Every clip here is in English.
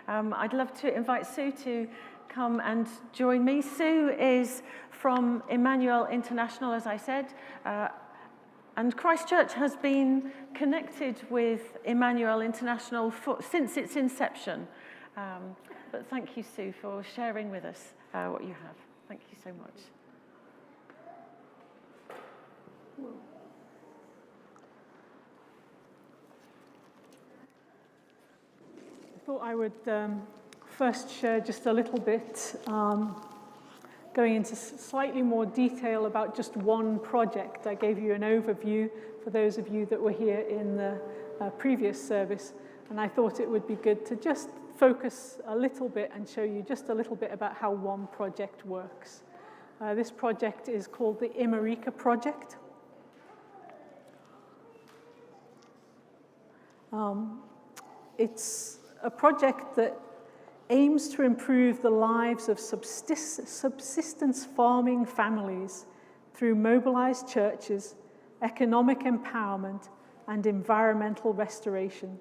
I'd love to invite Sue to come and join me. Sue is from Emmanuel International, as I said, and Christchurch has been connected with Emmanuel International since its inception. But thank you, Sue, for sharing with us what you have. Thank you so much. I thought I would first share just a little bit, going into slightly more detail about just one project. I gave you an overview for those of you that were here in the previous service, and I thought it would be good to just focus a little bit and show you just a little bit about how one project works. This project is called the Imarika Project. It's a project that aims to improve the lives of subsistence farming families through mobilized churches, economic empowerment, and environmental restoration.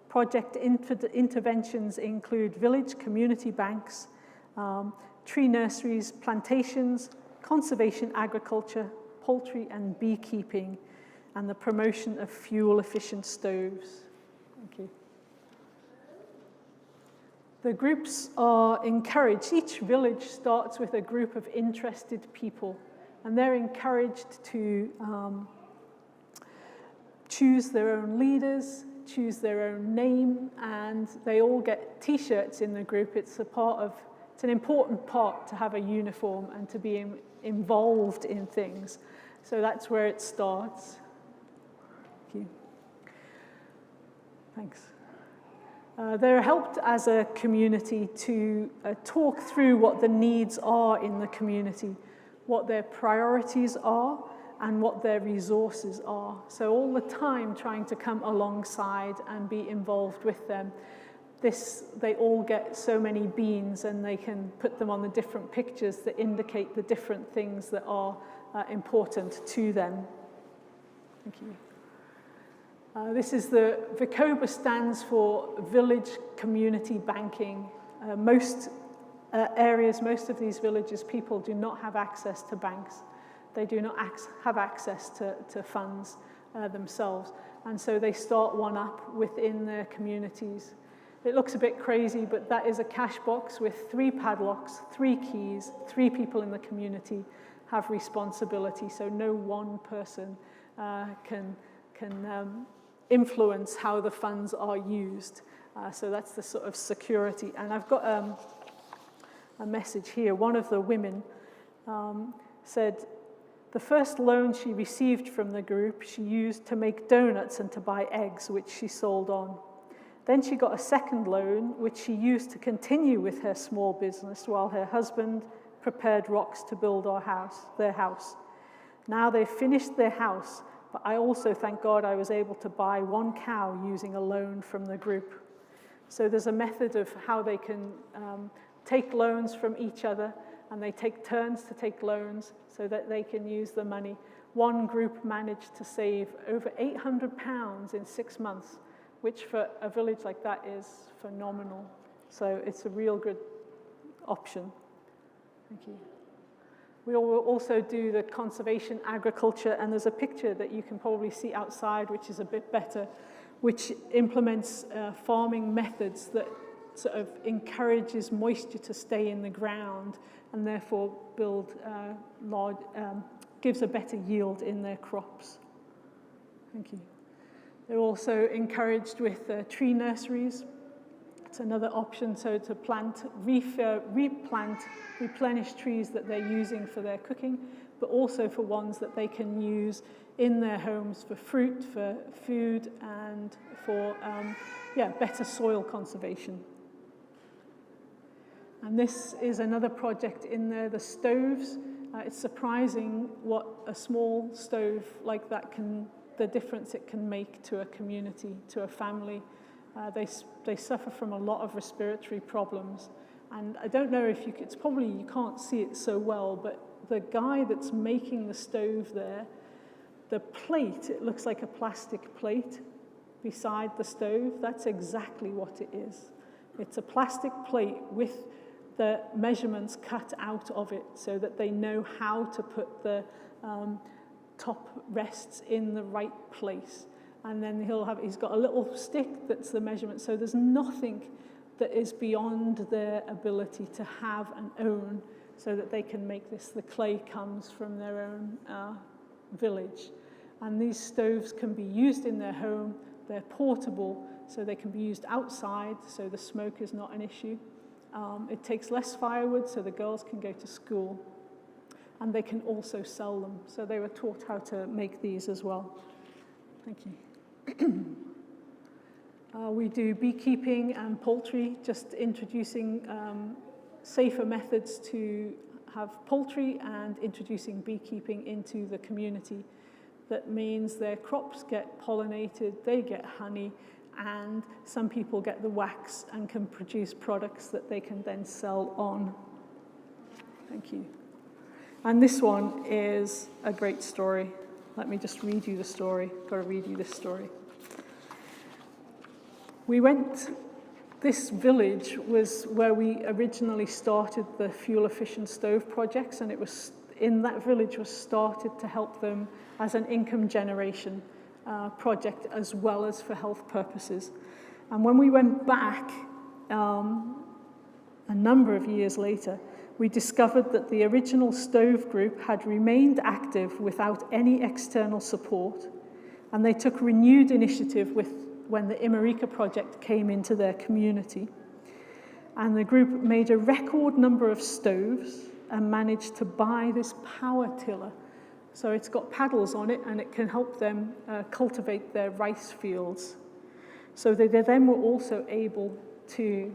Project interventions include village community banks, tree nurseries, plantations, conservation agriculture, poultry and beekeeping, and the promotion of fuel-efficient stoves. Thank you. The groups are encouraged. Each village starts with a group of interested people, and they're encouraged to choose their own leaders, choose their own name, and they all get T-shirts in the group. It's an important part to have a uniform and to be involved in things. So that's where it starts. Thank you. Thanks. They're helped as a community to talk through what the needs are in the community, what their priorities are, and what their resources are. So all the time trying to come alongside and be involved with them. They all get so many beans, and they can put them on the different pictures that indicate the different things that are important to them. Thank you. This is the VICOBA stands for Village Community Banking. Most areas, most of these villages, people do not have access to banks. They do not have access to funds themselves. And so they start one up within their communities. It looks a bit crazy, but that is a cash box with 3 padlocks, 3 keys, 3 people in the community have responsibility. So no one person can influence how the funds are used. So that's the sort of security. And I've got a message here. One of the women said the first loan she received from the group she used to make donuts and to buy eggs, which she sold on. Then she got a second loan, which she used to continue with her small business while her husband prepared rocks to build their house. Now they've finished their house, but I also, thank God, I was able to buy 1 cow using a loan from the group. So there's a method of how they can take loans from each other, and they take turns to take loans so that they can use the money. One group managed to save over £800 in 6 months, which for a village like that is phenomenal. So it's a real good option. Thank you. We will also do the conservation agriculture, and there's a picture that you can probably see outside, which is a bit better, which implements farming methods that sort of encourages moisture to stay in the ground and therefore gives a better yield in their crops. Thank you. They're also encouraged with tree nurseries. It's another option, so to plant, replenish trees that they're using for their cooking, but also for ones that they can use in their homes for fruit, for food, and for better soil conservation. And this is another project in there, the stoves. It's surprising what a small stove like that the difference it can make to a community, to a family. They suffer from a lot of respiratory problems. And I don't know if it's probably you can't see it so well, but the guy that's making the stove there, the plate, it looks like a plastic plate beside the stove. That's exactly what it is. It's a plastic plate with the measurements cut out of it so that they know how to put the top rests in the right place. And then he's got a little stick that's the measurement. So there's nothing that is beyond their ability to have and own so that they can make this. The clay comes from their own village. And these stoves can be used in their home. They're portable, so they can be used outside, so the smoke is not an issue. It takes less firewood, so the girls can go to school. And they can also sell them. So they were taught how to make these as well. Thank you. We do beekeeping and poultry, just introducing safer methods to have poultry and introducing beekeeping into the community. That means their crops get pollinated, they get honey, and some people get the wax and can produce products that they can then sell on. Thank you. And this one is a great story. Let me just read you the story. Got to read you this story. This village was where we originally started the fuel-efficient stove projects, and it was in that village was started to help them as an income generation project as well as for health purposes. And when we went back a number of years later, we discovered that the original stove group had remained active without any external support, and they took renewed initiative when the Imarika project came into their community. And the group made a record number of stoves and managed to buy this power tiller. So it's got paddles on it, and it can help them cultivate their rice fields. So they then were also able to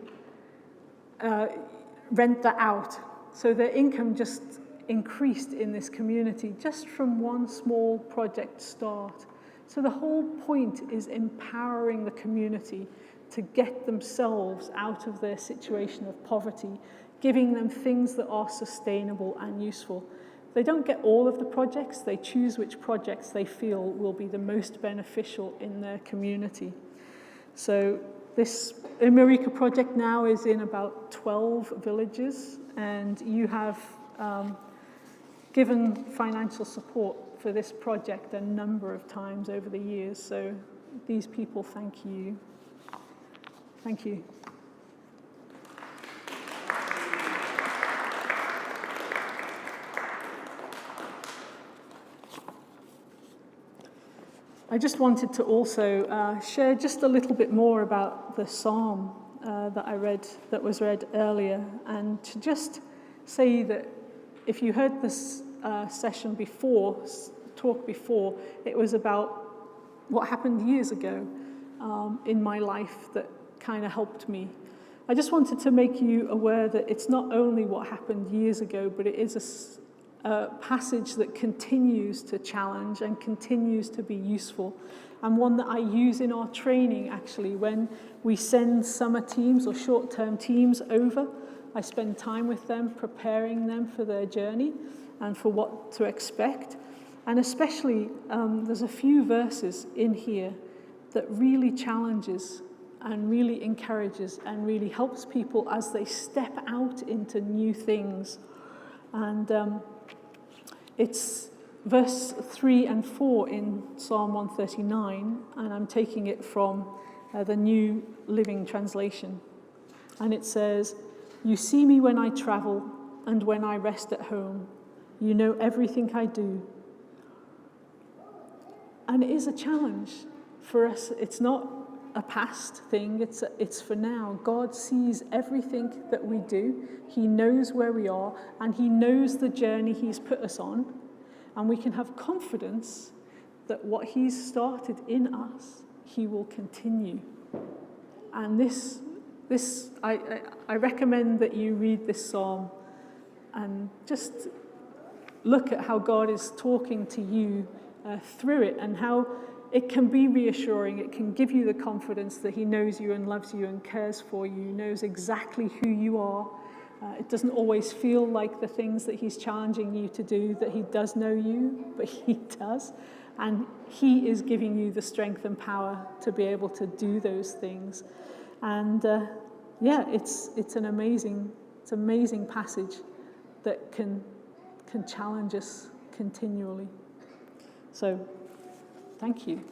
rent that out. So their income just increased in this community just from one small project start. So the whole point is empowering the community to get themselves out of their situation of poverty, giving them things that are sustainable and useful. They don't get all of the projects, they choose which projects they feel will be the most beneficial in their community. So this Imarika project now is in about 12 villages, and you have given financial support for this project a number of times over the years. So these people thank you. Thank you. I just wanted to also share just a little bit more about the psalm that was read earlier, and to just say that if you heard this talk before, it was about what happened years ago in my life that kind of helped me. I just wanted to make you aware that it's not only what happened years ago, but it is a passage that continues to challenge and continues to be useful, and one that I use in our training actually when we send summer teams or short-term teams over. I spend time with them, preparing them for their journey and for what to expect. And especially, there's a few verses in here that really challenges and really encourages and really helps people as they step out into new things. And it's verse 3 and 4 in Psalm 139, and I'm taking it from the New Living Translation. And it says, "You see me when I travel and when I rest at home. You know everything I do." And it is a challenge for us. It's not a past thing, it's for now. God sees everything that we do. He knows where we are, and he knows the journey he's put us on. And we can have confidence that what he's started in us, he will continue. And I recommend that you read this psalm and just look at how God is talking to you through it, and how it can be reassuring. It can give you the confidence that he knows you and loves you and cares for you, knows exactly who you are. It doesn't always feel like the things that he's challenging you to do, that he does know you, but he does. And he is giving you the strength and power to be able to do those things. And yeah, it's an amazing passage that can challenge us continually. So, thank you.